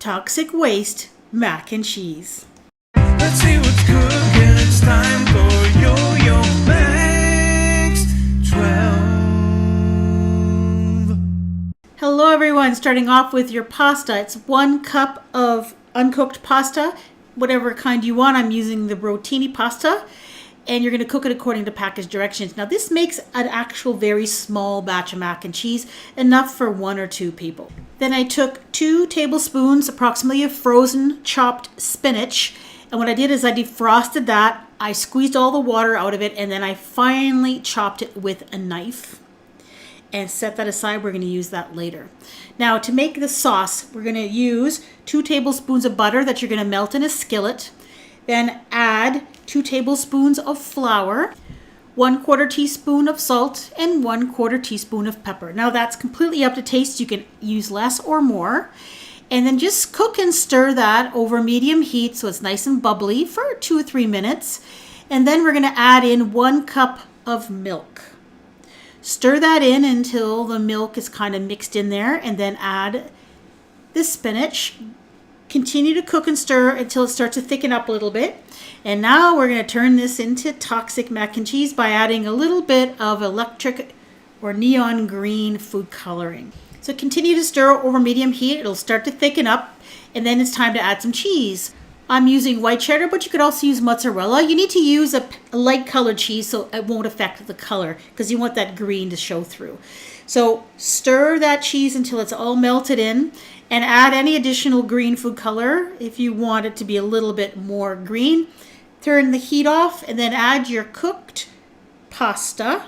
toxic waste mac and cheese. Let's see what's cooking. It's time for Yo-Yo Max 12. Hello everyone, starting off with your pasta. It's 1 cup of uncooked pasta, whatever kind you want. I'm using the rotini pasta, and you're going to cook it according to package directions. Now this makes an actual very small batch of mac and cheese, enough for 1 or 2 people. Then I took 2 tablespoons approximately of frozen chopped spinach, and what I did is I defrosted that, I squeezed all the water out of it, and then I finely chopped it with a knife and set that aside. We're going to use that later. Now to make the sauce, we're going to use 2 tablespoons of butter that you're going to melt in a skillet. Then add 2 tablespoons of flour, 1/4 teaspoon of salt, and 1/4 teaspoon of pepper. Now that's completely up to taste. You can use less or more. And then just cook and stir that over medium heat so it's nice and bubbly for 2 or 3 minutes. And then we're going to add in 1 cup of milk. Stir that in until the milk is kind of mixed in there, and then add the spinach. Continue to cook and stir until it starts to thicken up a little bit. And now we're going to turn this into toxic mac and cheese by adding a little bit of electric or neon green food coloring. So continue to stir over medium heat. It'll start to thicken up, and then it's time to add some cheese. I'm using white cheddar, but you could also use mozzarella. You need to use a light colored cheese so it won't affect the color, because you want that green to show through. So stir that cheese until it's all melted in, and add any additional green food color if you want it to be a little bit more green. Turn the heat off, and then add your cooked pasta,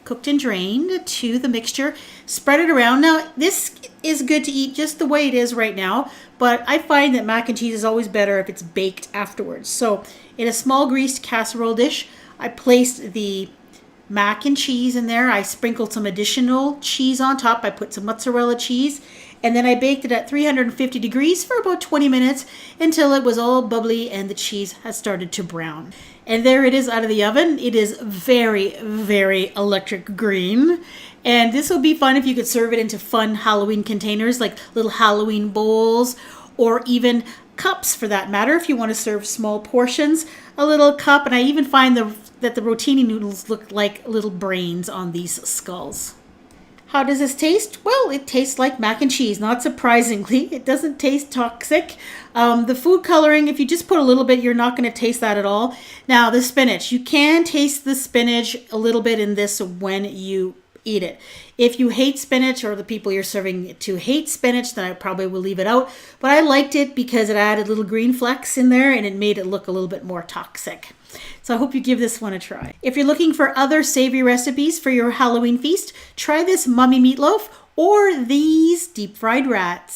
cooked and drained, to the mixture. Spread it around. Now this is good to eat just the way it is right now, but I find that mac and cheese is always better if it's baked afterwards. So in a small greased casserole dish, I placed the mac and cheese in there. I sprinkled some additional cheese on top. I put some mozzarella cheese, and then I baked it at 350 degrees for about 20 minutes until it was all bubbly and the cheese has started to brown. And there it is out of the oven. It is very, very electric green. And this will be fun if you could serve it into fun Halloween containers, like little Halloween bowls, or even cups for that matter. If you want to serve small portions, a little cup. And I even find that the rotini noodles look like little brains on these skulls. How does this taste? Well, it tastes like mac and cheese, not surprisingly. It doesn't taste toxic. The food coloring, if you just put a little bit, you're not going to taste that at all. Now, the spinach. You can taste the spinach a little bit in this when you eat it. If you hate spinach, or the people you're serving it to hate spinach, then I probably will leave it out. But I liked it because it added little green flecks in there, and it made it look a little bit more toxic. So I hope you give this one a try. If you're looking for other savory recipes for your Halloween feast, try this mummy meatloaf or these deep fried rats.